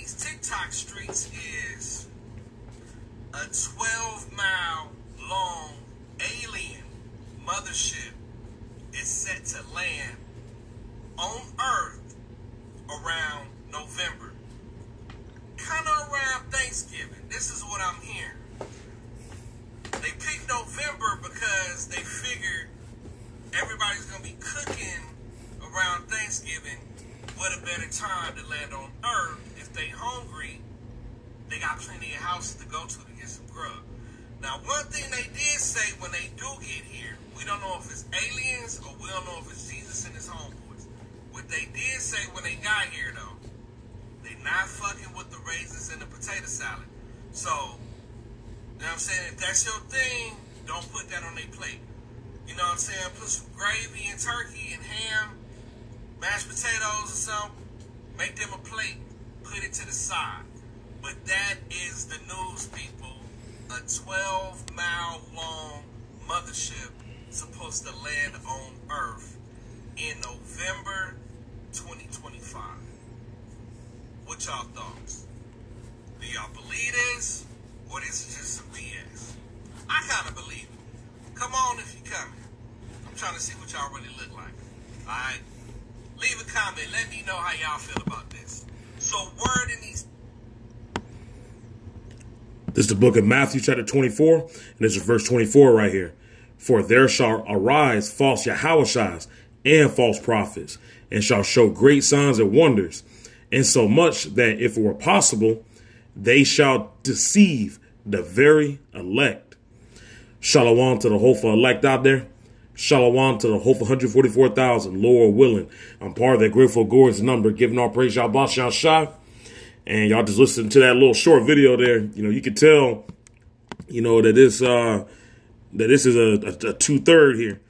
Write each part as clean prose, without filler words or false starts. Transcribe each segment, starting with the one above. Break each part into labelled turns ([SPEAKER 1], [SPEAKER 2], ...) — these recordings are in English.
[SPEAKER 1] these TikTok streets is a 12-mile long alien mothership is set to land on Earth around November. Kind of around Thanksgiving. This is what I'm hearing. They picked November because they figured everybody's going to be cooking around Thanksgiving. What a better time to land on Earth. If they hungry, they got plenty of houses to go to get some grub. Now, one thing they did say when they do get here, we don't know if it's aliens or we don't know if it's Jesus and his homeboys. What they did say when they got here, though, they not fucking with the raisins and the potato salad. So, you know what I'm saying? If that's your thing, don't put that on their plate. You know what I'm saying? Put some gravy and turkey and ham, mashed potatoes or something. Make them a plate. Put it to the side. But that is the news, people. A 12-mile long mothership supposed to land on Earth in November 2025. What y'all thoughts? Do y'all believe this? Or this is just some BS? I kind of believe it. Come on if you're coming. I'm trying to see what y'all really look like. Alright? Leave a comment. Let me know how y'all feel about this. So word in these...
[SPEAKER 2] This is the book of Matthew chapter 24. And this is verse 24 right here. For there shall arise false Yahushas and false prophets, and shall show great signs and wonders, insomuch that if it were possible, they shall deceive the very elect. Shalom to the hopeful elect out there. Shalom to the hopeful 144,000, Lord willing. I'm part of that grateful Gordon's number, giving all praise y'all boss y'all shy. And y'all just listen to that little short video there. You know, you can tell, you know, that this is a 2/3 here,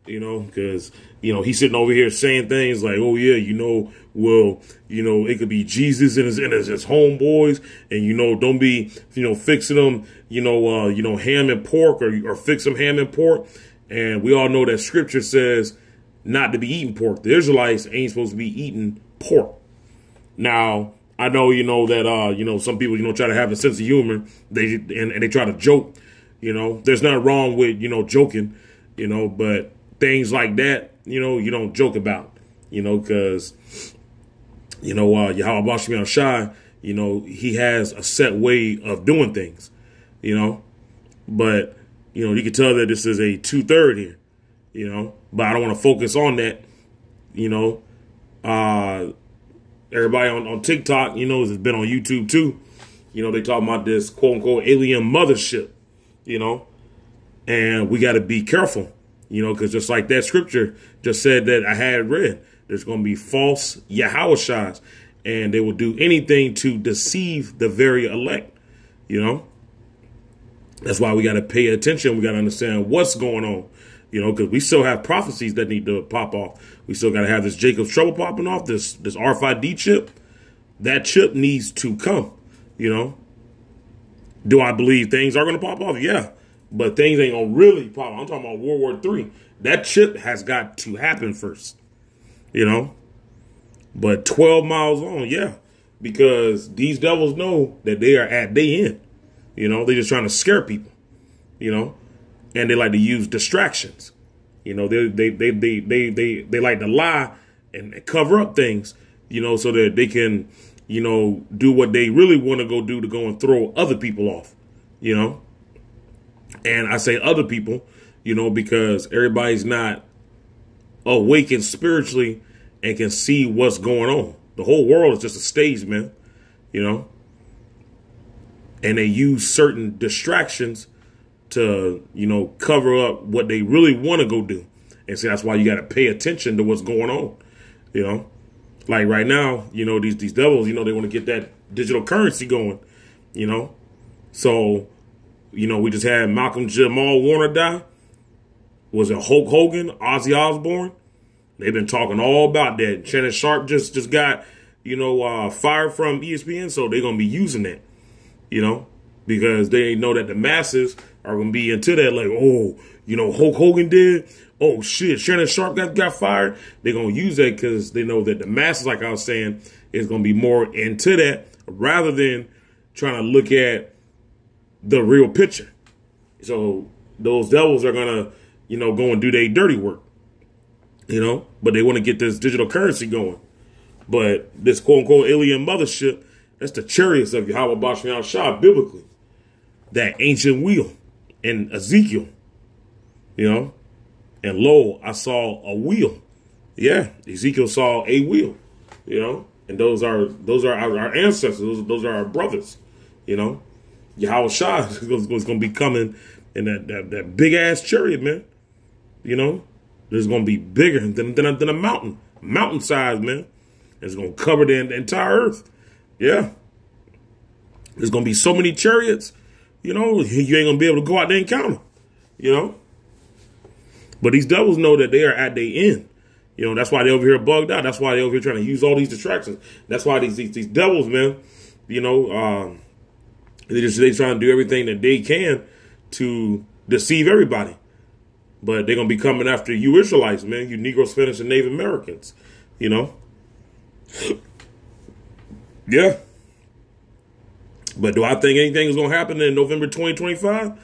[SPEAKER 2] you know, because, you know, he's sitting over here saying things like, oh, yeah, you know, well, you know, it could be Jesus and his homeboys, and, you know, don't be, you know, fixing them, you know, ham and pork or fix them ham and pork. And we all know that scripture says not to be eating pork. The Israelites ain't supposed to be eating pork. Now, I know, you know, that, you know, some people, you know, try to have a sense of humor. And they try to joke, you know, there's nothing wrong with, you know, joking, you know, but things like that, you know, you don't joke about, you know, because, you know, Yahweh Bashmi Shai, you know, he has a set way of doing things, you know, but, you know, you can tell that this is a 2/3 here, you know, but I don't want to focus on that, you know. Everybody on TikTok, you know, has been on YouTube too. You know, they talking about this quote unquote alien mothership, you know, and we got to be careful, you know, because just like that scripture just said that I had read, there's going to be false Yahushas, and they will do anything to deceive the very elect, you know. That's why we got to pay attention. We got to understand what's going on, you know, because we still have prophecies that need to pop off. We still got to have this Jacob's trouble popping off, this RFID chip. That chip needs to come, you know. Do I believe things are going to pop off? Yeah, but things ain't going to really pop off. I'm talking about World War III. That chip has got to happen first, you know. But 12 miles long, yeah, because these devils know that they are at their end. You know, they're just trying to scare people, you know, and they like to use distractions. You know, they like to lie and cover up things, you know, so that they can, you know, do what they really want to go and throw other people off, you know. And I say other people, you know, because everybody's not awakened spiritually and can see what's going on. The whole world is just a stage, man, you know. And they use certain distractions to, you know, cover up what they really want to go do. And so that's why you got to pay attention to what's going on, you know. Like right now, you know, these devils, you know, they want to get that digital currency going, you know. So, you know, we just had Malcolm Jamal Warner die. Was it Hulk Hogan, Ozzy Osbourne? They've been talking all about that. Shannon Sharp just got, you know, fired from ESPN, so they're going to be using that. You know, because they know that the masses are going to be into that. Like, oh, you know, Hulk Hogan did. Oh, shit, Shannon Sharp got fired. They're going to use that because they know that the masses, like I was saying, is going to be more into that rather than trying to look at the real picture. So those devils are going to, go and do their dirty work, but they want to get this digital currency going. But this quote unquote alien mothership, that's the chariots of Yahweh Bashem Shah biblically. That ancient wheel in Ezekiel, and lo, I saw a wheel. Yeah, Ezekiel saw a wheel, and those are our ancestors. Those are our brothers, Yahweh Shah is going to be coming in that big ass chariot, man. There's going to be bigger than a mountain size, man. It's going to cover the entire earth. Yeah. There's going to be so many chariots, you ain't going to be able to go out there and count them, But these devils know that they are at their end. That's why they're over here bugged out. That's why they're over here trying to use all these distractions. That's why these devils, man, they trying to do everything that they can to deceive everybody. But they're going to be coming after you Israelites, man, you Negro, Spanish, and Native Americans, Yeah. But do I think anything is going to happen in November 2025?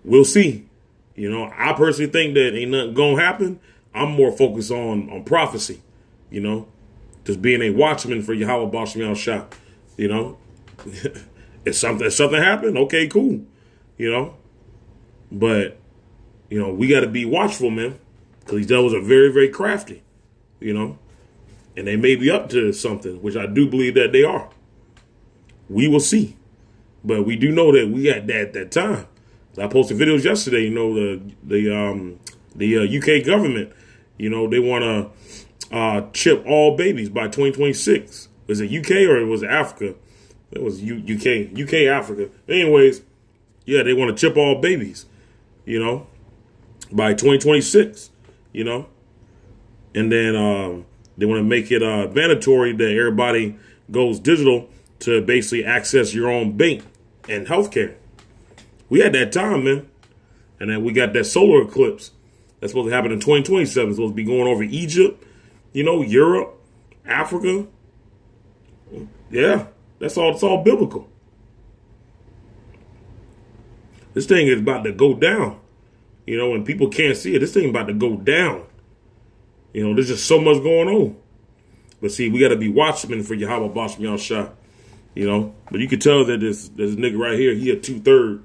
[SPEAKER 2] We'll see. I personally think that ain't nothing going to happen. I'm more focused on prophecy, just being a watchman for Yahweh Bashem Shah, If something happened, okay, cool, But, we got to be watchful, man, because these devils are very, very crafty, and they may be up to something, which I do believe that they are. We will see. But we do know that we at that time. I posted videos yesterday, the UK government, they want to chip all babies by 2026. Was it UK or was it Africa? It was UK, Africa. Anyways, yeah, they want to chip all babies, by 2026, And then they want to make it mandatory that everybody goes digital to basically access your own bank and healthcare. We had that time, man. And then we got that solar eclipse that's supposed to happen in 2027. It's supposed to be going over Egypt, Europe, Africa. Yeah, it's all biblical. This thing is about to go down, and people can't see it. This thing is about to go down. There's just so much going on. But see, we got to be watchmen for Yahweh Bashem Shah. But you can tell that this nigga right here, he a 2/3,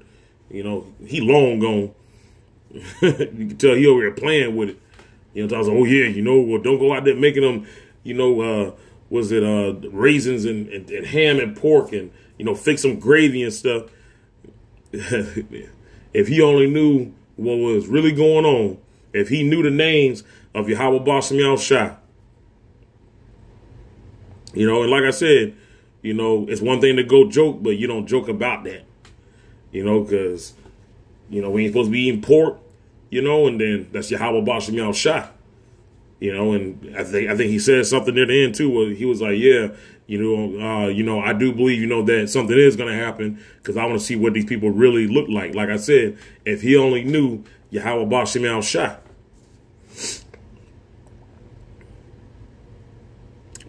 [SPEAKER 2] he long gone. You can tell he over here playing with it. I was like, oh yeah, well, don't go out there making them, was it raisins and ham and pork and, fix some gravy and stuff. If he only knew what was really going on, if he knew the names of Yahweh Bashem Shah, and like I said, it's one thing to go joke, but you don't joke about that, because, we ain't supposed to be eating pork, and then that's Yahweh Bashem Shah, and I think he said something near the end too, where he was like, yeah, I do believe, that something is going to happen because I want to see what these people really look like. Like I said, if he only knew Yahweh Bashem Shah.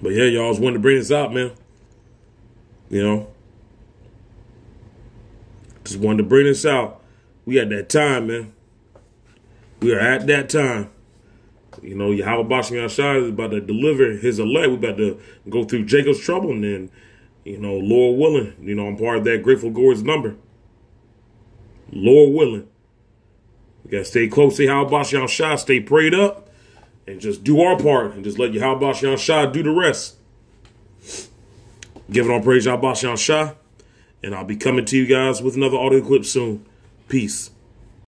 [SPEAKER 2] But yeah, y'all, just wanted to bring this out, man. Just wanted to bring this out. We at that time, man. We are at that time. Yahweh Bashem Shah is about to deliver his elect. We're about to go through Jacob's trouble, and then, Lord willing, I'm part of that Grateful Gourds number. Lord willing. We got to stay close to Yahweh Bashem Shah, stay prayed up, and just do our part, and just let Yahweh Bashem Shah do the rest. Give it on praise Yahweh Bashem Shah, and I'll be coming to you guys with another audio clip soon. Peace.